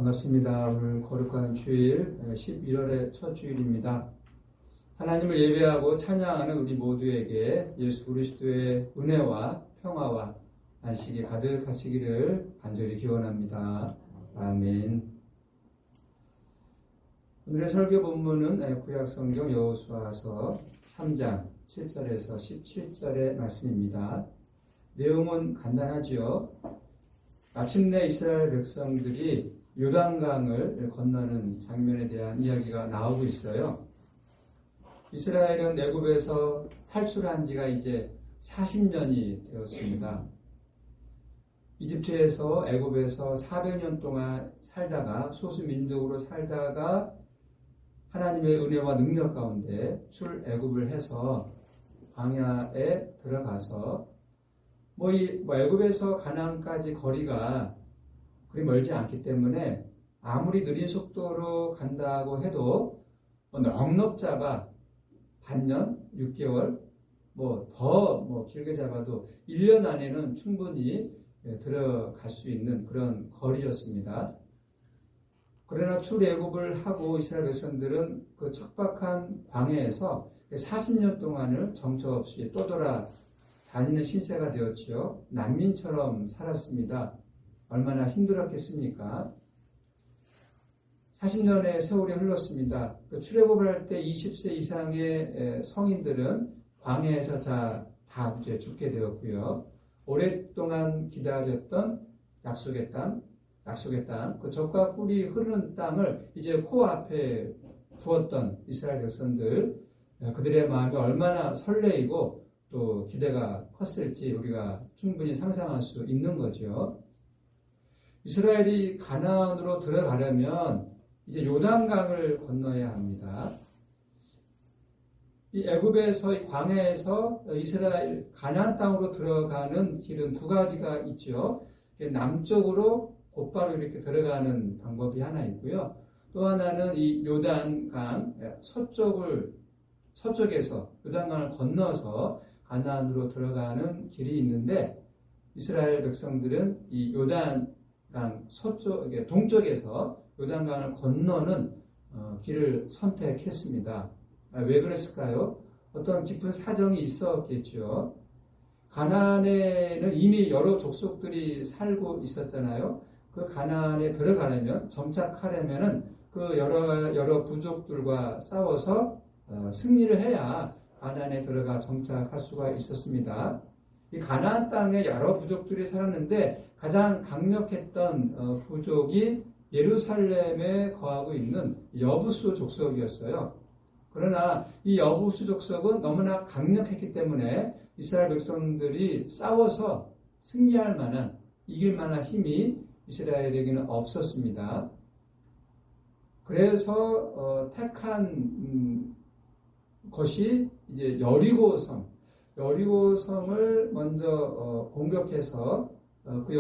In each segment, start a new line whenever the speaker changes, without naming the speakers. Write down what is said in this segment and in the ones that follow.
반갑습니다. 오늘 거룩한 주일 11월의 첫 주일입니다. 하나님을 예배하고 찬양하는 우리 모두에게 예수 그리스도의 은혜와 평화와 안식이 가득하시기를 간절히 기원합니다. 아멘. 오늘의 설교 본문은 구약성경 여호수아서 3장 7절에서 17절의 말씀입니다. 내용은 간단하지요. 마침내 이스라엘 백성들이 요단강을 건너는 장면에 대한 이야기가 나오고 있어요. 이스라엘은 애굽에서 탈출한 지가 이제 40년이 되었습니다. 이집트에서 애굽에서 400년 동안 살다가 소수민족으로 살다가 하나님의 은혜와 능력 가운데 출애굽을 해서 광야에 들어가서 애굽에서 가나안까지 거리가 그리 멀지 않기 때문에 아무리 느린 속도로 간다고 해도 넉넉 잡아 반년, 6개월, 더 길게 잡아도 1년 안에는 충분히 들어갈 수 있는 그런 거리였습니다. 그러나 출애굽을 하고 이스라엘 백성들은 그 척박한 광야에서 40년 동안을 정처 없이 떠돌아 다니는 신세가 되었지요. 난민처럼 살았습니다. 얼마나 힘들었겠습니까? 40년의 세월이 흘렀습니다. 출애굽을 할 때 20세 이상의 성인들은 광야에서 다 이제 죽게 되었고요. 오랫동안 기다렸던 약속의 땅, 그 젖과 꿀이 흐르는 땅을 이제 코앞에 두었던 이스라엘 백성들, 그들의 마음이 얼마나 설레이고 또 기대가 컸을지 우리가 충분히 상상할 수 있는 거죠. 이스라엘이 가나안으로 들어가려면 이제 요단강을 건너야 합니다. 이 애굽에서 이 광야에서 이스라엘 가나안 땅으로 들어가는 길은 두 가지가 있죠. 남쪽으로 곧바로 이렇게 들어가는 방법이 하나 있고요. 또 하나는 이 요단강 서쪽에서 요단강을 건너서 가나안으로 들어가는 길이 있는데 이스라엘 백성들은 이 요단강 동쪽에서 요단강을 건너는 길을 선택했습니다. 왜 그랬을까요? 어떤 깊은 사정이 있었겠죠. 가나안에는 이미 여러 족속들이 살고 있었잖아요. 그 가나안에 들어가려면 정착하려면은 그 여러 부족들과 싸워서 승리를 해야 가나안에 들어가 정착할 수가 있었습니다. 이 가나안 땅에 여러 부족들이 살았는데 가장 강력했던 부족이 예루살렘에 거하고 있는 여부수 족속이었어요. 그러나 이 여부수 족속은 너무나 강력했기 때문에 이스라엘 백성들이 싸워서 승리할 만한, 이길 만한 힘이 이스라엘에게는 없었습니다. 그래서 택한 것이 이제 여리고성을 먼저 공격해서 그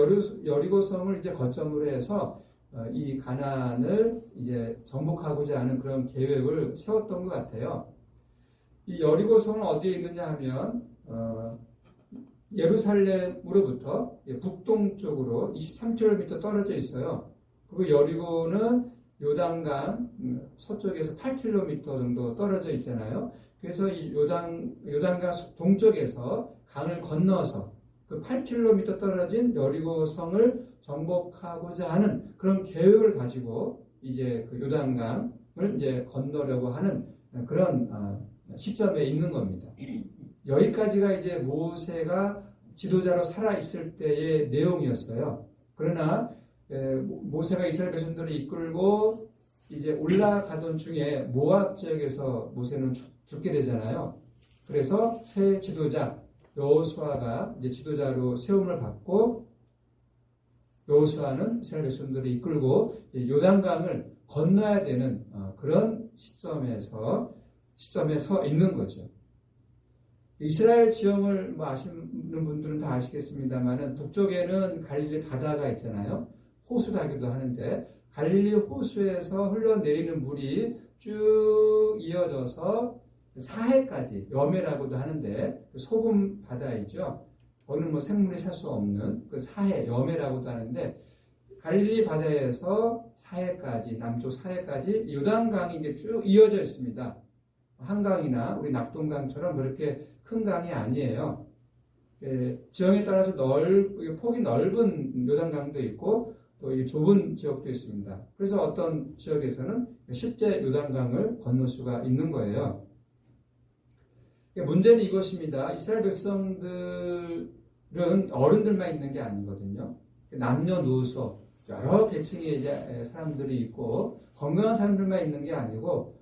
여리고성을 이제 거점으로 해서 이 가나안을 이제 정복하고자 하는 그런 계획을 세웠던 것 같아요. 이 여리고성은 어디에 있느냐 하면 예루살렘으로부터 북동쪽으로 23km 떨어져 있어요. 그리고 여리고는 요단강 서쪽에서 8km 정도 떨어져 있잖아요. 그래서 이 요단강 동쪽에서 강을 건너서 그 8km 떨어진 여리고성을 정복하고자 하는 그런 계획을 가지고 이제 그 요단강을 이제 건너려고 하는 그런 시점에 있는 겁니다. 여기까지가 이제 모세가 지도자로 살아 있을 때의 내용이었어요. 그러나 모세가 이스라엘 백성들을 이끌고 이제 올라가던 중에 모압 지역에서 모세는 죽게 되잖아요. 그래서 새 지도자 여호수아가 이제 지도자로 세움을 받고 여호수아는 이스라엘 백성들을 이끌고 요단강을 건너야 되는 그런 시점에 서 있는 거죠. 이스라엘 지형을 아시는 분들은 다 아시겠습니다만은 북쪽에는 갈릴리 바다가 있잖아요. 호수라기도 하는데 갈릴리 호수에서 흘러내리는 물이 쭉 이어져서 사해까지 여매라고도 하는데 소금 바다이죠. 거기는 생물이 살 수 없는 그 사해 여매라고도 하는데 갈릴리 바다에서 사해까지, 남쪽 사해까지 요단강이 이제 쭉 이어져 있습니다. 한강이나 우리 낙동강처럼 그렇게 큰 강이 아니에요. 지형에 따라서 폭이 넓은 요단강도 있고 또 좁은 지역도 있습니다. 그래서 어떤 지역에서는 쉽게 요단강을 건널 수가 있는 거예요. 문제는 이것입니다. 이스라엘 백성들은 어른들만 있는 게 아니거든요. 남녀노소 여러 계층의 이제 사람들이 있고 건강한 사람들만 있는 게 아니고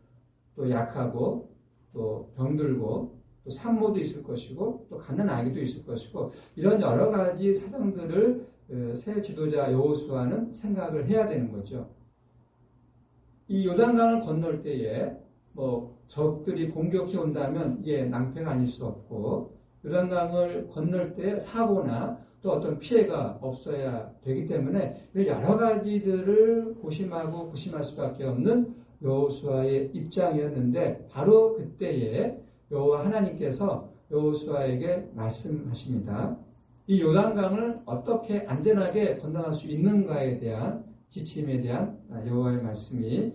또 약하고 또 병들고 또 산모도 있을 것이고 또 갓난 아기도 있을 것이고 이런 여러 가지 사정들을 새 지도자 여호수아는 생각을 해야 되는 거죠. 이 요단강을 건널 때에 적들이 공격해 온다면 이게 낭패가 아닐 수 없고 요단강을 건널 때 사고나 또 어떤 피해가 없어야 되기 때문에 여러 가지들을 고심할 수밖에 없는 여호수아의 입장이었는데 바로 그때에 여호와 하나님께서 여호수아에게 말씀하십니다. 이 요단강을 어떻게 안전하게 건너갈 수 있는가에 대한 지침에 대한 여호와의 말씀을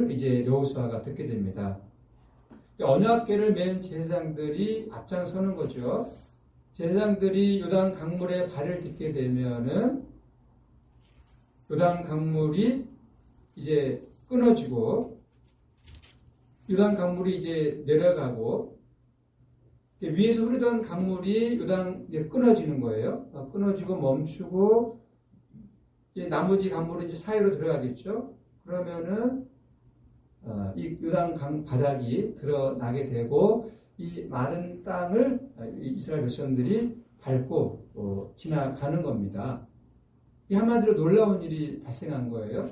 이제 여호수아가 듣게 됩니다. 언약궤를 맨 제사장들이 앞장서는 거죠. 제사장들이 요단 강물에 발을 딛게 되면은 요단 강물이 이제 끊어지고 요단 강물이 이제 내려가고 위에서 흐르던 강물이 요단에 끊어지는 거예요. 끊어지고 멈추고 이제 나머지 강물이 이제 사이로 들어가겠죠. 그러면은 이 요단 강 바닥이 드러나게 되고 이 마른 땅을 이스라엘 백성들이 밟고 지나가는 겁니다. 이 한마디로 놀라운 일이 발생한 거예요.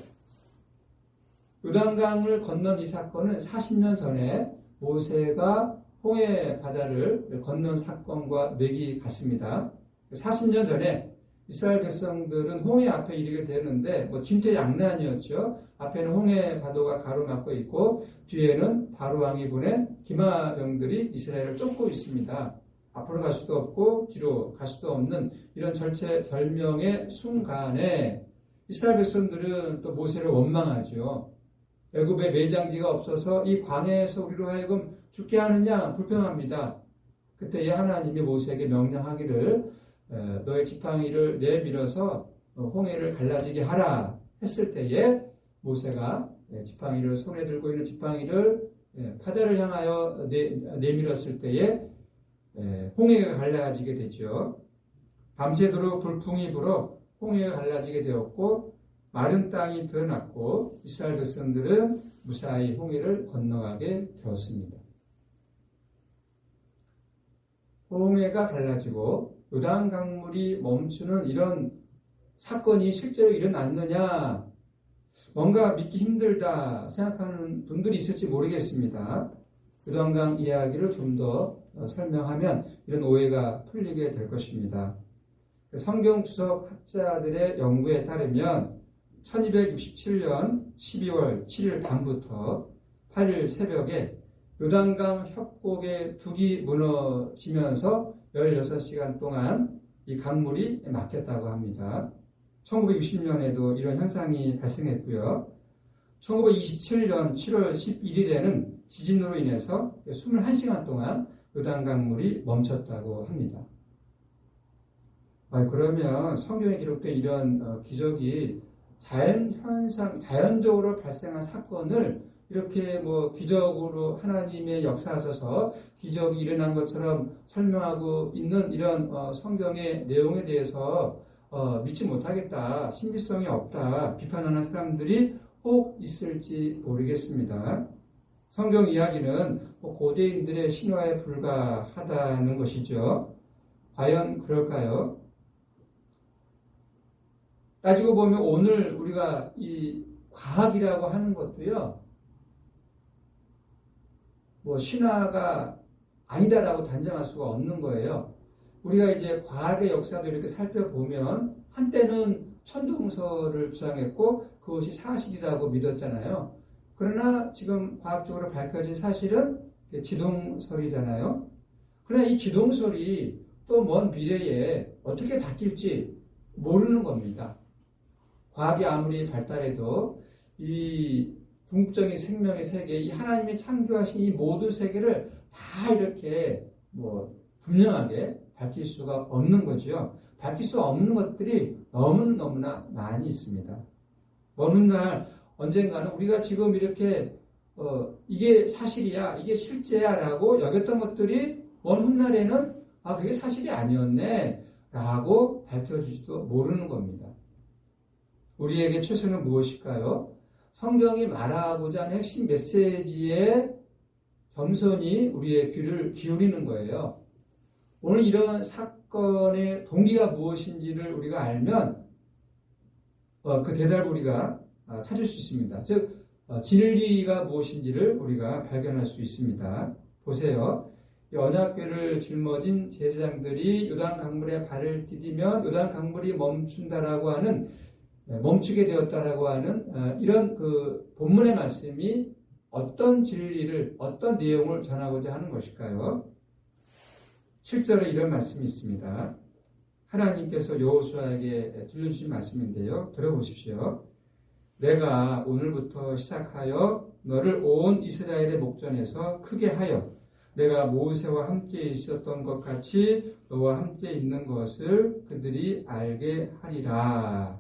요단강을 건넌 이 사건은 40년 전에 모세가 홍해 바다를 건넌 사건과 맥이 같습니다. 40년 전에 이스라엘 백성들은 홍해 앞에 이르게 되는데 진퇴양난이었죠. 앞에는 홍해 바다가 가로막고 있고 뒤에는 바로 왕이 보낸 기마병들이 이스라엘을 쫓고 있습니다. 앞으로 갈 수도 없고 뒤로 갈 수도 없는 이런 절체절명의 순간에 이스라엘 백성들은 또 모세를 원망하죠. 애굽에 매장지가 없어서 이 광야에서 우리로 하여금 죽게 하느냐 불평합니다. 그때에 하나님이 모세에게 명령하기를 너의 지팡이를 내밀어서 홍해를 갈라지게 하라 했을 때에 모세가 지팡이를 손에 들고 있는 지팡이를 바다를 향하여 내밀었을 때에 홍해가 갈라지게 되죠. 밤새도록 돌풍이 불어 홍해가 갈라지게 되었고 마른 땅이 드러났고 이스라엘 백성들은 무사히 홍해를 건너가게 되었습니다. 홍해가 갈라지고 요단 강물이 멈추는 이런 사건이 실제로 일어났느냐 뭔가 믿기 힘들다 생각하는 분들이 있을지 모르겠습니다. 요단강 이야기를 좀 더 설명하면 이런 오해가 풀리게 될 것입니다. 성경 주석 학자들의 연구에 따르면 1267년 12월 7일 밤부터 8일 새벽에 요단강 협곡의 둑이 무너지면서 16시간 동안 이 강물이 막혔다고 합니다. 1960년에도 이런 현상이 발생했고요. 1927년 7월 11일에는 지진으로 인해서 21시간 동안 요단강물이 멈췄다고 합니다. 그러면 성경에 기록된 이런 기적이 자연적으로 발생한 사건을 이렇게 기적으로 하나님의 역사하셔서 기적이 일어난 것처럼 설명하고 있는 이런 성경의 내용에 대해서 믿지 못하겠다, 신비성이 없다, 비판하는 사람들이 혹 있을지 모르겠습니다. 성경 이야기는 고대인들의 신화에 불과하다는 것이죠. 과연 그럴까요? 따지고 보면 오늘 우리가 이 과학이라고 하는 것도요, 신화가 아니다라고 단정할 수가 없는 거예요. 우리가 이제 과학의 역사도 이렇게 살펴보면 한때는 천동설을 주장했고 그것이 사실이라고 믿었잖아요. 그러나 지금 과학적으로 밝혀진 사실은 지동설이잖아요. 그러나 이 지동설이 또 먼 미래에 어떻게 바뀔지 모르는 겁니다. 과학이 아무리 발달해도 이 궁극적인 생명의 세계, 이 하나님이 창조하신 이 모든 세계를 다 이렇게 분명하게 밝힐 수가 없는 거죠. 밝힐 수 없는 것들이 너무나 많이 있습니다. 어느 날 언젠가는 우리가 지금 이렇게 이게 사실이야, 이게 실제야 라고 여겼던 것들이 어느 훗날에는 그게 사실이 아니었네 라고 밝혀질지도 모르는 겁니다. 우리에게 최선은 무엇일까요? 성경이 말하고자 하는 핵심 메시지에 겸손히 우리의 귀를 기울이는 거예요. 오늘 이런 사건의 동기가 무엇인지를 우리가 알면 그 대답을 우리가 찾을 수 있습니다. 즉 진리가 무엇인지를 우리가 발견할 수 있습니다. 보세요. 언약궤를 짊어진 제사장들이 요단 강물에 발을 디디면 요단 강물이 멈추게 되었다라고 하는 이런 그 본문의 말씀이 어떤 진리를, 어떤 내용을 전하고자 하는 것일까요? 7절에 이런 말씀이 있습니다. 하나님께서 여호수아에게 들려주신 말씀인데요. 들어보십시오. 내가 오늘부터 시작하여 너를 온 이스라엘의 목전에서 크게 하여 내가 모세와 함께 있었던 것 같이 너와 함께 있는 것을 그들이 알게 하리라.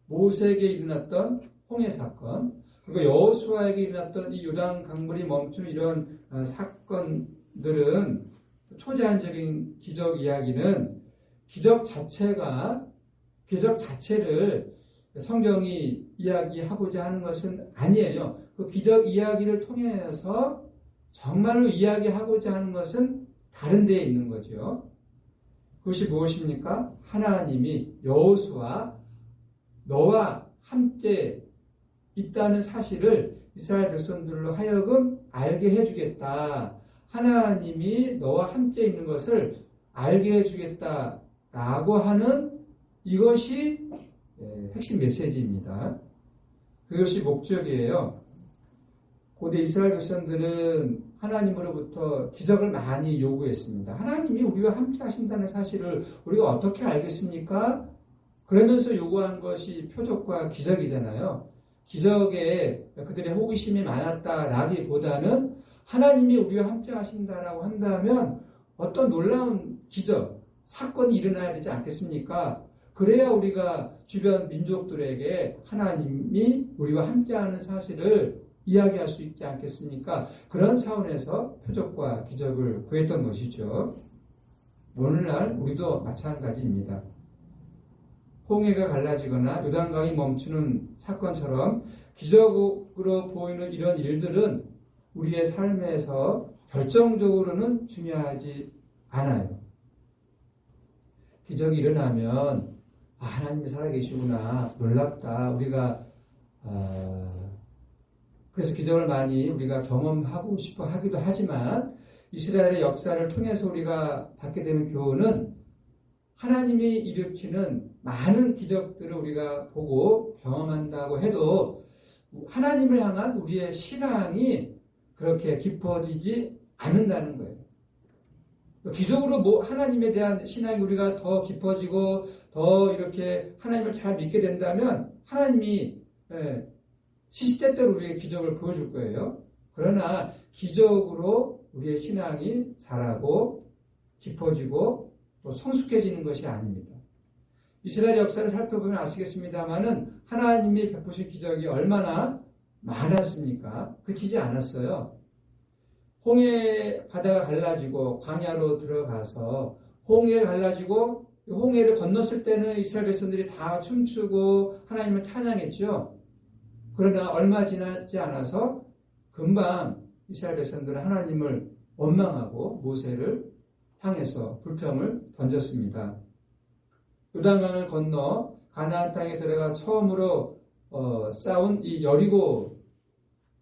모세에게 일어났던 홍해 사건, 그리고 여호수아에게 일어났던 이 요단 강물이 멈추는 이런 사건들은 초자연적인 기적 이야기는 기적 자체를 성경이 이야기하고자 하는 것은 아니에요. 그 기적 이야기를 통해서 정말로 이야기하고자 하는 것은 다른 데에 있는 거죠. 그것이 무엇입니까? 하나님이 여호수아 너와 함께 있다는 사실을 이스라엘 백성들로 하여금 알게 해주겠다. 하나님이 너와 함께 있는 것을 알게 해주겠다라고 하는 이것이 핵심 메시지입니다. 그것이 목적이에요. 고대 이스라엘 백성들은 하나님으로부터 기적을 많이 요구했습니다. 하나님이 우리와 함께 하신다는 사실을 우리가 어떻게 알겠습니까? 그러면서 요구한 것이 표적과 기적이잖아요. 기적에 그들의 호기심이 많았다라기보다는 하나님이 우리와 함께 하신다라고 한다면 어떤 놀라운 기적, 사건이 일어나야 되지 않겠습니까? 그래야 우리가 주변 민족들에게 하나님이 우리와 함께하는 사실을 이야기할 수 있지 않겠습니까? 그런 차원에서 표적과 기적을 구했던 것이죠. 오늘날 우리도 마찬가지입니다. 홍해가 갈라지거나 요단강이 멈추는 사건처럼 기적으로 보이는 이런 일들은 우리의 삶에서 결정적으로는 중요하지 않아요. 기적이 일어나면 하나님이 살아계시구나, 놀랍다. 우리가 그래서 기적을 많이 우리가 경험하고 싶어 하기도 하지만 이스라엘의 역사를 통해서 우리가 받게 되는 교훈은 하나님이 일으키는 많은 기적들을 우리가 보고 경험한다고 해도 하나님을 향한 우리의 신앙이 그렇게 깊어지지 않는다는 거예요. 기적으로 하나님에 대한 신앙이 우리가 더 깊어지고 더 이렇게 하나님을 잘 믿게 된다면 하나님이 시시때때로 우리에게 기적을 보여줄 거예요. 그러나 기적으로 우리의 신앙이 자라고 깊어지고 또 성숙해지는 것이 아닙니다. 이스라엘 역사를 살펴보면 아시겠습니다만은 하나님이 베푸신 기적이 얼마나 많았습니까? 그치지 않았어요. 홍해 바다가 갈라지고 광야로 들어가서 홍해가 갈라지고 홍해를 건넜을 때는 이스라엘 백성들이 다 춤추고 하나님을 찬양했죠. 그러나 얼마 지나지 않아서 금방 이스라엘 백성들은 하나님을 원망하고 모세를 향해서 불평을 던졌습니다. 요단강을 건너 가나안 땅에 들어가 처음으로 싸운 이 여리고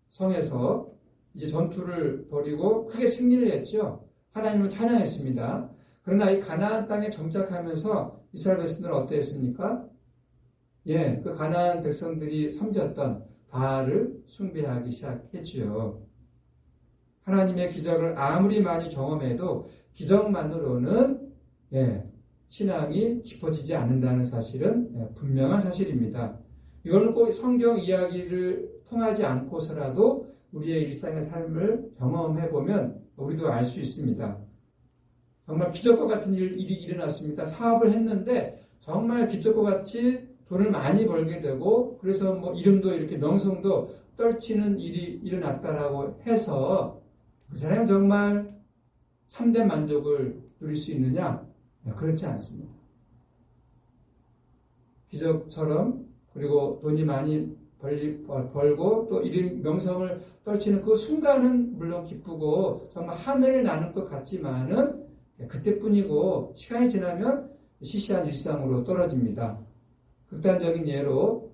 성에서 이제 전투를 벌이고 크게 승리를 했죠. 하나님을 찬양했습니다. 그러나 이 가나안 땅에 정착하면서 이스라엘 백성들은 어떠했습니까? 그 가나안 백성들이 섬겼던 바알을 숭배하기 시작했지요. 하나님의 기적을 아무리 많이 경험해도 기적만으로는 신앙이 깊어지지 않는다는 사실은 분명한 사실입니다. 이걸 꼭 성경 이야기를 통하지 않고서라도 우리의 일상의 삶을 경험해 보면 우리도 알 수 있습니다. 정말 기적과 같은 일이 일어났습니다. 사업을 했는데 정말 기적과 같이 돈을 많이 벌게 되고 그래서 뭐 이름도 이렇게 명성도 떨치는 일이 일어났다라고 해서 그 사람이 정말 참된 만족을 누릴 수 있느냐? 그렇지 않습니다. 기적처럼 그리고 돈이 많이 벌고 또 이름 명성을 떨치는 그 순간은 물론 기쁘고 정말 하늘을 나는 것 같지만은 그때뿐이고 시간이 지나면 시시한 일상으로 떨어집니다. 극단적인 예로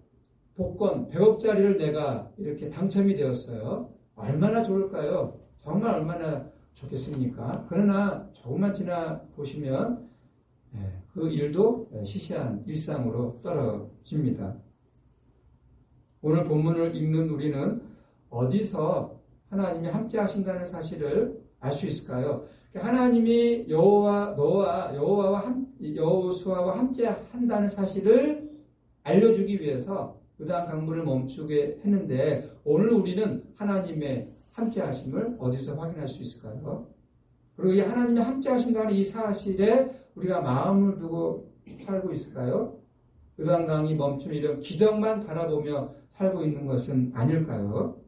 복권 100억짜리를 내가 이렇게 당첨이 되었어요. 얼마나 좋을까요? 정말 얼마나 좋겠습니까? 그러나 조금만 지나 보시면 그 일도 시시한 일상으로 떨어집니다. 오늘 본문을 읽는 우리는 어디서 하나님이 함께 하신다는 사실을 알 수 있을까요? 하나님이 여호수아와 함께 한다는 사실을 알려주기 위해서 요단 강물을 멈추게 했는데 오늘 우리는 하나님의 함께 하심을 어디서 확인할 수 있을까요? 그리고 이 하나님이 함께 하신다는 이 사실에 우리가 마음을 두고 살고 있을까요? 요단강이 멈춘 이런 기적만 바라보며 살고 있는 것은 아닐까요?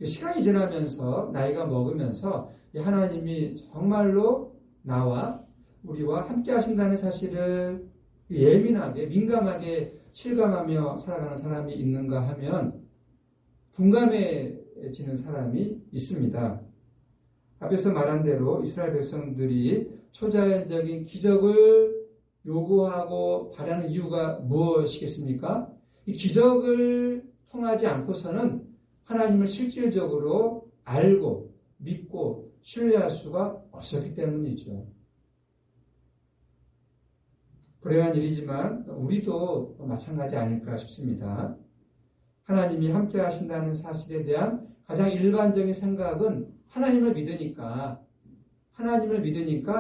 시간이 지나면서 나이가 먹으면서 하나님이 정말로 나와 우리와 함께 하신다는 사실을 예민하게 민감하게 실감하며 살아가는 사람이 있는가 하면 둔감해지는 사람이 있습니다. 앞에서 말한 대로 이스라엘 백성들이 초자연적인 기적을 요구하고 바라는 이유가 무엇이겠습니까? 이 기적을 통하지 않고서는 하나님을 실질적으로 알고 믿고 신뢰할 수가 없었기 때문이죠. 불행한 일이지만 우리도 마찬가지 아닐까 싶습니다. 하나님이 함께 하신다는 사실에 대한 가장 일반적인 생각은 하나님을 믿으니까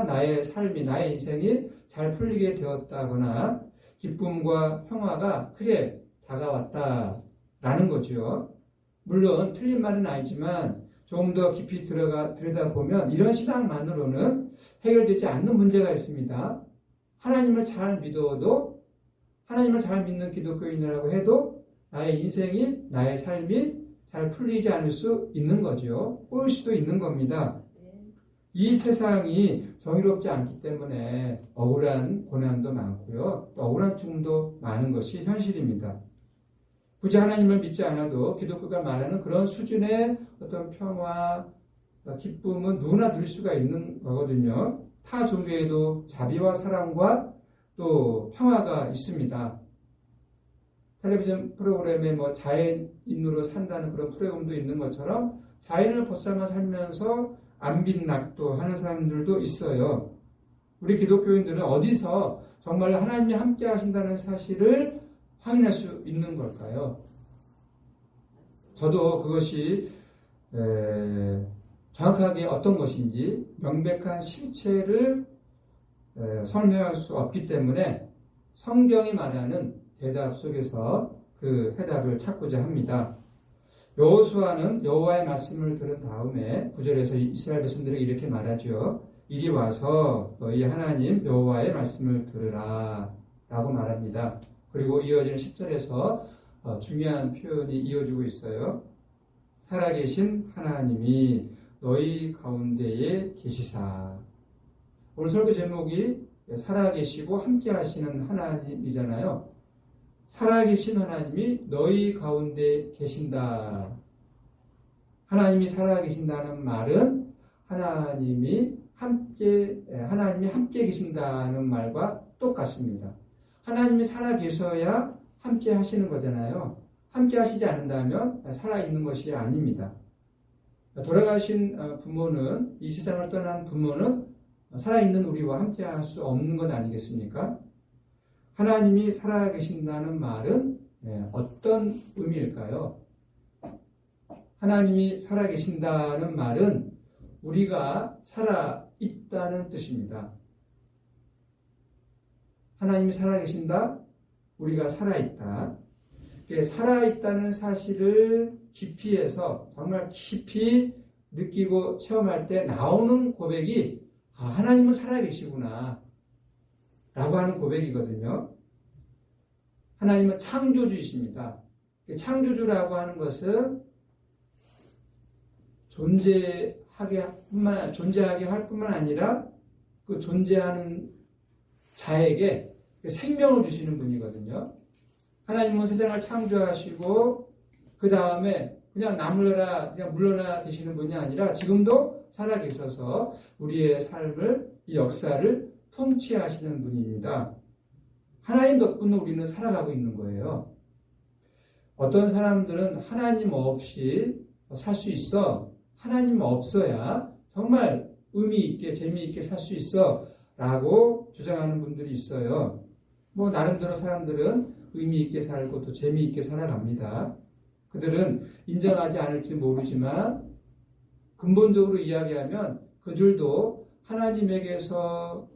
나의 삶이, 나의 인생이 잘 풀리게 되었다거나 기쁨과 평화가 크게 다가왔다라는 거죠. 물론 틀린 말은 아니지만 조금 더 깊이 들여다보면 이런 신앙만으로는 해결되지 않는 문제가 있습니다. 하나님을 잘 믿어도 하나님을 잘 믿는 기독교인이라고 해도 나의 인생이 나의 삶이 잘 풀리지 않을 수 있는 거죠. 꼬일 수도 있는 겁니다. 이 세상이 정의롭지 않기 때문에 억울한 고난도 많고요. 또 억울한 죽음도 많은 것이 현실입니다. 굳이 하나님을 믿지 않아도 기독교가 말하는 그런 수준의 어떤 평화, 기쁨은 누구나 누릴 수가 있는 거거든요. 타 종교에도 자비와 사랑과 또 평화가 있습니다. 텔레비전 프로그램에 자연인으로 산다는 그런 프로그램도 있는 것처럼 자연을 벗삼아 살면서 안빈낙도 하는 사람들도 있어요. 우리 기독교인들은 어디서 정말 하나님이 함께 하신다는 사실을 확인할 수 있는 걸까요? 저도 그것이 정확하게 어떤 것인지 명백한 실체를 설명할 수 없기 때문에 성경이 말하는 대답 속에서 그 해답을 찾고자 합니다. 여호수아는 여호와의 말씀을 들은 다음에 9절에서 이스라엘 백성들에게 이렇게 말하죠. 이리 와서 너희 하나님 여호와의 말씀을 들으라 라고 말합니다. 그리고 이어지는 10절에서 중요한 표현이 이어지고 있어요. 살아계신 하나님이 너희 가운데에 계시사. 오늘 설교 제목이 살아계시고 함께 하시는 하나님이잖아요. 살아계신 하나님이 너희 가운데 계신다. 하나님이 살아계신다는 말은 하나님이 함께 계신다는 말과 똑같습니다. 하나님이 살아계셔야 함께 하시는 거잖아요. 함께 하시지 않는다면 살아있는 것이 아닙니다. 돌아가신 부모는, 이 세상을 떠난 부모는 살아있는 우리와 함께 할 수 없는 것 아니겠습니까? 하나님이 살아계신다는 말은 어떤 의미일까요? 하나님이 살아계신다는 말은 우리가 살아있다는 뜻입니다. 하나님이 살아계신다. 우리가 살아있다. 살아있다는 사실을 깊이에서 정말 깊이 느끼고 체험할 때 나오는 고백이 하나님은 살아계시구나 라고 하는 고백이거든요. 하나님은 창조주이십니다. 창조주라고 하는 것은 존재하게 할 뿐만 아니라 그 존재하는 자에게 생명을 주시는 분이거든요. 하나님은 세상을 창조하시고 그 다음에 그냥 나물러라 그냥 물러나 계시는 분이 아니라 지금도 살아계셔서 우리의 삶을 이 역사를 통치하시는 분입니다. 하나님 덕분에 우리는 살아가고 있는 거예요. 어떤 사람들은 하나님 없이 살 수 있어. 하나님 없어야 정말 의미 있게 재미있게 살 수 있어 라고 주장하는 분들이 있어요. 나름대로 사람들은 의미 있게 살고 또 재미있게 살아갑니다. 그들은 인정하지 않을지 모르지만 근본적으로 이야기하면 그들도 하나님에게서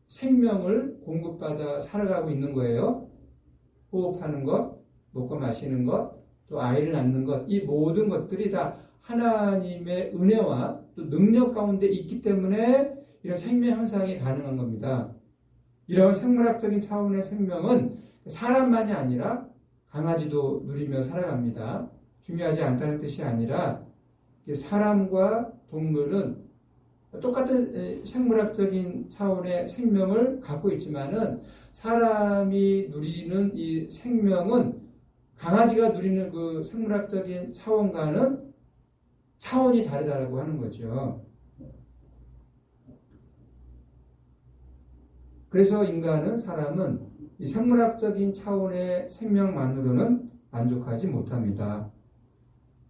생명을 공급받아 살아가고 있는 거예요. 호흡하는 것, 먹고 마시는 것, 또 아이를 낳는 것, 이 모든 것들이 다 하나님의 은혜와 또 능력 가운데 있기 때문에 이런 생명 향상이 가능한 겁니다. 이런 생물학적인 차원의 생명은 사람만이 아니라 강아지도 누리며 살아갑니다. 중요하지 않다는 뜻이 아니라 사람과 동물은 똑같은 생물학적인 차원의 생명을 갖고 있지만은 사람이 누리는 이 생명은 강아지가 누리는 그 생물학적인 차원과는 차원이 다르다고 하는 거죠. 그래서 사람은 이 생물학적인 차원의 생명만으로는 만족하지 못합니다.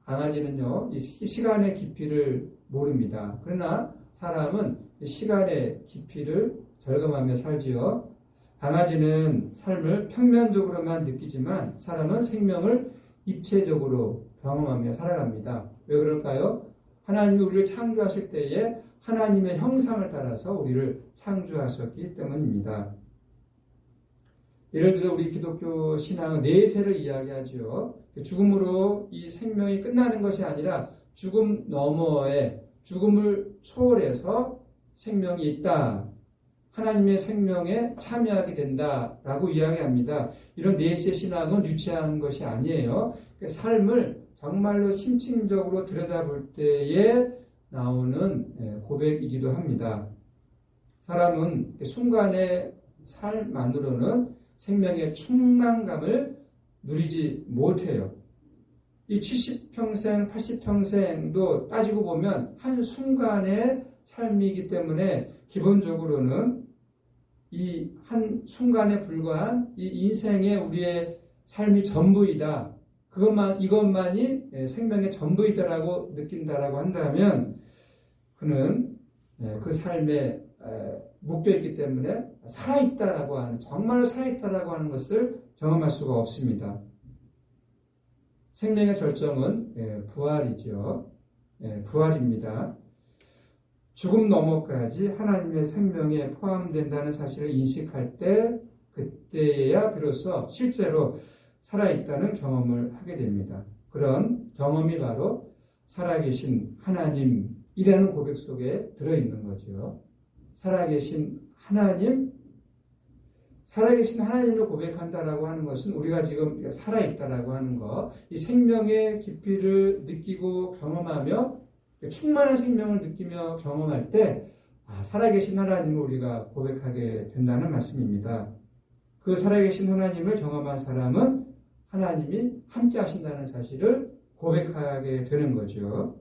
강아지는요, 이 시간의 깊이를 모릅니다. 그러나 사람은 이 시간의 깊이를 절감하며 살지요. 강아지는 삶을 평면적으로만 느끼지만 사람은 생명을 입체적으로 경험하며 살아갑니다. 왜 그럴까요? 하나님이 우리를 창조하실 때에 하나님의 형상을 따라서 우리를 창조하셨기 때문입니다. 예를 들어 우리 기독교 신앙은 내세를 이야기하죠. 죽음으로 이 생명이 끝나는 것이 아니라 죽음 너머에 죽음을 초월해서 생명이 있다. 하나님의 생명에 참여하게 된다라고 이야기합니다. 이런 내세 신앙은 유치한 것이 아니에요. 삶을 정말로 심층적으로 들여다볼 때에 나오는 고백이기도 합니다. 사람은 순간의 삶만으로는 생명의 충만감을 누리지 못해요. 이 70평생, 80평생도 따지고 보면 한순간의 삶이기 때문에 기본적으로는 이 한순간에 불과한 이 인생의 우리의 삶이 전부이다. 이것만이 생명의 전부이다라고 느낀다라고 한다면 그는 그 삶에 묶여있기 때문에 살아있다라고 하는, 정말로 살아있다라고 하는 것을 경험할 수가 없습니다. 생명의 절정은 부활이죠. 부활입니다. 죽음 너머까지 하나님의 생명에 포함된다는 사실을 인식할 때 그때야 비로소 실제로 살아있다는 경험을 하게 됩니다. 그런 경험이 바로 살아계신 하나님이라는 고백 속에 들어있는 거죠. 살아계신 하나님을 고백한다라고 하는 것은 우리가 지금 살아있다라고 하는 것, 이 생명의 깊이를 느끼고 경험하며 충만한 생명을 느끼며 경험할 때 살아계신 하나님을 우리가 고백하게 된다는 말씀입니다. 그 살아계신 하나님을 경험한 사람은 하나님이 함께 하신다는 사실을 고백하게 되는 거죠.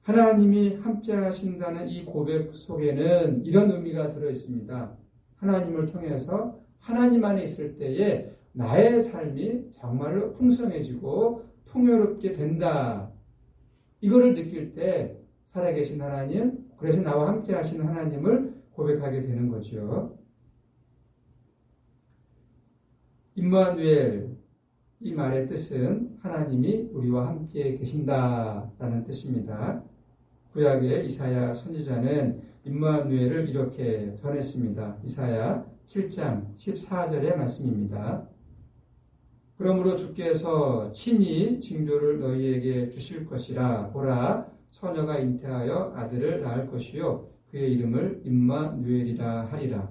하나님이 함께 하신다는 이 고백 속에는 이런 의미가 들어있습니다. 하나님을 통해서 하나님 안에 있을 때에 나의 삶이 정말로 풍성해지고 풍요롭게 된다. 이거를 느낄 때 살아계신 하나님, 그래서 나와 함께 하시는 하나님을 고백하게 되는 거죠. 임마누엘, 이 말의 뜻은 하나님이 우리와 함께 계신다라는 뜻입니다. 구약의 이사야 선지자는 임마누엘을 이렇게 전했습니다. 이사야 7장 14절의 말씀입니다. 그러므로 주께서 친히 징조를 너희에게 주실 것이라. 보라, 처녀가 잉태하여 아들을 낳을 것이요 그의 이름을 임마누엘이라 하리라.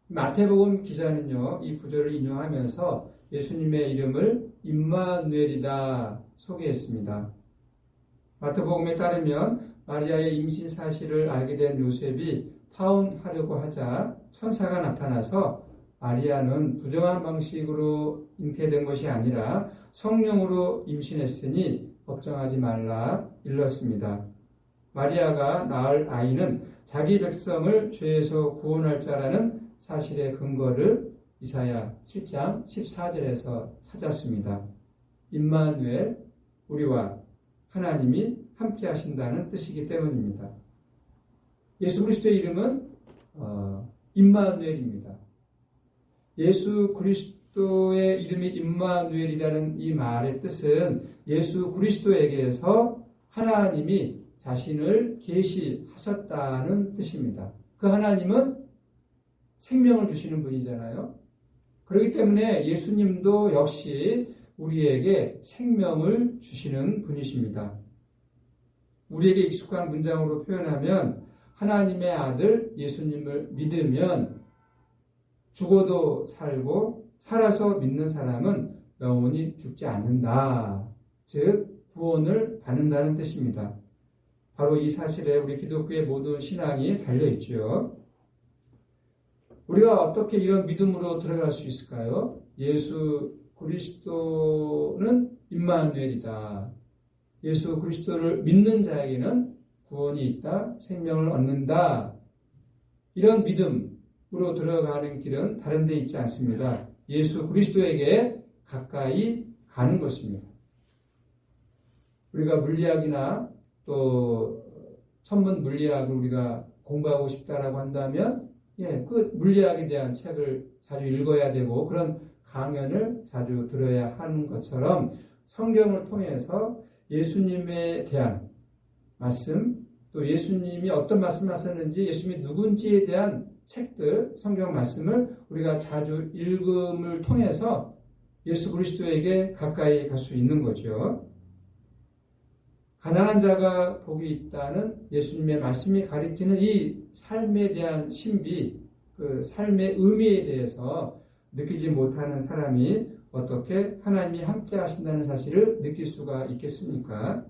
마태복음 기자는요, 이 구절을 인용하면서 예수님의 이름을 임마누엘이다 소개했습니다. 마태복음에 따르면 마리아의 임신 사실을 알게 된 요셉이 파혼하려고 하자 천사가 나타나서 마리아는 부정한 방식으로 잉태된 것이 아니라 성령으로 임신했으니 걱정하지 말라 일렀습니다. 마리아가 낳을 아이는 자기 백성을 죄에서 구원할 자라는 사실의 근거를 이사야 7장 14절에서 찾았습니다. 임마누엘, 우리와 하나님이 함께 하신다는 뜻이기 때문입니다. 예수 그리스도의 이름은 임마누엘입니다. 예수 그리스도의 이름이 임마누엘이라는 이 말의 뜻은 예수 그리스도에게서 하나님이 자신을 계시하셨다는 뜻입니다. 그 하나님은 생명을 주시는 분이잖아요. 그렇기 때문에 예수님도 역시 우리에게 생명을 주시는 분이십니다. 우리에게 익숙한 문장으로 표현하면 하나님의 아들 예수님을 믿으면 죽어도 살고 살아서 믿는 사람은 영원히 죽지 않는다. 즉 구원을 받는다는 뜻입니다. 바로 이 사실에 우리 기독교의 모든 신앙이 달려있죠. 우리가 어떻게 이런 믿음으로 들어갈 수 있을까요? 예수 그리스도는 임마누엘이다. 예수 그리스도를 믿는 자에게는 구원이 있다. 생명을 얻는다. 이런 믿음으로 들어가는 길은 다른 데 있지 않습니다. 예수 그리스도에게 가까이 가는 것입니다. 우리가 물리학이나 또 천문 물리학을 우리가 공부하고 싶다라고 한다면 그 물리학에 대한 책을 자주 읽어야 되고 그런 강연을 자주 들어야 하는 것처럼 성경을 통해서 예수님에 대한 말씀, 또 예수님이 어떤 말씀을 하셨는지, 예수님이 누군지에 대한 책들, 성경 말씀을 우리가 자주 읽음을 통해서 예수 그리스도에게 가까이 갈 수 있는 거죠. 가난한 자가 복이 있다는 예수님의 말씀이 가리키는 이 삶에 대한 신비, 그 삶의 의미에 대해서 느끼지 못하는 사람이 어떻게 하나님이 함께 하신다는 사실을 느낄 수가 있겠습니까?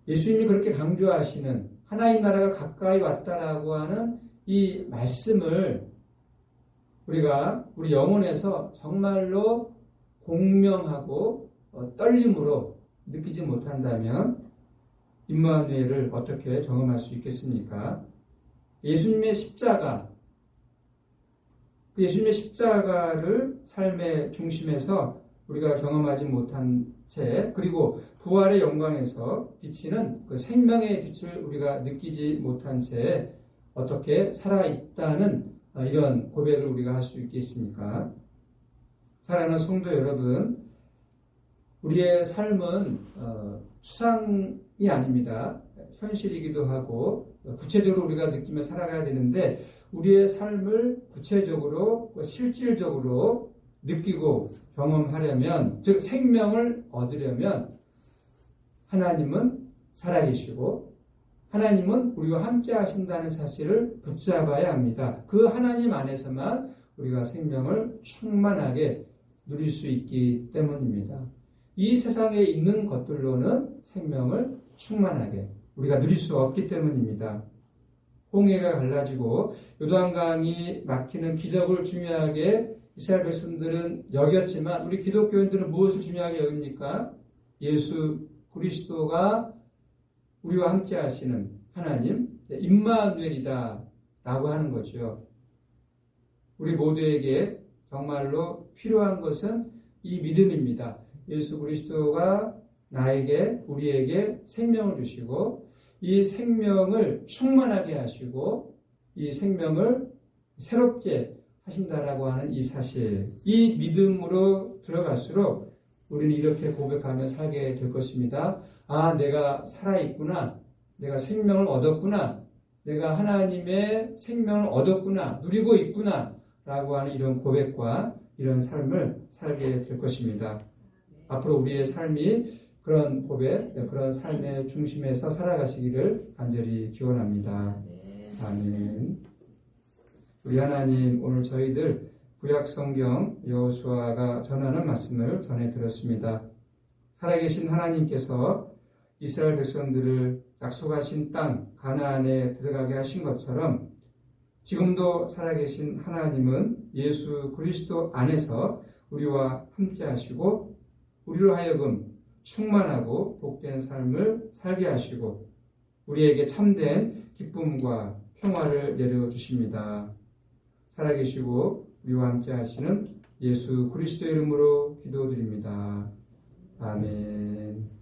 예수님이 그렇게 강조하시는 하나님 나라가 가까이 왔다라고 하는 이 말씀을 우리가 우리 영혼에서 정말로 공명하고 떨림으로 느끼지 못한다면 임마누엘을 어떻게 경험할 수 있겠습니까? 예수님의 십자가, 예수님의 십자가를 삶의 중심에서 우리가 경험하지 못한 채, 그리고 부활의 영광에서 비치는 그 생명의 빛을 우리가 느끼지 못한 채 어떻게 살아있다는 이런 고백을 우리가 할 수 있겠습니까? 사랑하는 성도 여러분, 우리의 삶은 추상이 아닙니다. 현실이기도 하고 구체적으로 우리가 느끼며 살아가야 되는데 우리의 삶을 구체적으로 실질적으로 느끼고 경험하려면, 즉 생명을 얻으려면 하나님은 살아계시고 하나님은 우리와 함께 하신다는 사실을 붙잡아야 합니다. 그 하나님 안에서만 우리가 생명을 충만하게 누릴 수 있기 때문입니다. 이 세상에 있는 것들로는 생명을 충만하게 우리가 누릴 수 없기 때문입니다. 홍해가 갈라지고 요단강이 막히는 기적을 중요하게 이스라엘 백성들은 여겼지만 우리 기독교인들은 무엇을 중요하게 여깁니까? 예수 그리스도가 우리와 함께 하시는 하나님, 임마누엘이다 라고 하는 거죠. 우리 모두에게 정말로 필요한 것은 이 믿음입니다. 예수 그리스도가 나에게, 우리에게 생명을 주시고 이 생명을 충만하게 하시고 이 생명을 새롭게 하신다라고 하는 이 사실, 이 믿음으로 들어갈수록 우리는 이렇게 고백하며 살게 될 것입니다. 아, 내가 살아있구나. 내가 생명을 얻었구나. 내가 하나님의 생명을 얻었구나, 누리고 있구나 라고 하는 이런 고백과 이런 삶을 살게 될 것입니다. 앞으로 우리의 삶이 그런 고백, 그런 삶의 중심에서 살아가시기를 간절히 기원합니다. 아멘. 우리 하나님, 오늘 저희들 구약성경 여호수아가 전하는 말씀을 전해 들었습니다. 살아계신 하나님께서 이스라엘 백성들을 약속하신 땅 가나안에 들어가게 하신 것처럼 지금도 살아계신 하나님은 예수 그리스도 안에서 우리와 함께 하시고 우리로 하여금 충만하고 복된 삶을 살게 하시고 우리에게 참된 기쁨과 평화를 내려주십니다. 살아계시고 우리와 함께 하시는 예수 그리스도 이름으로 기도드립니다. 아멘.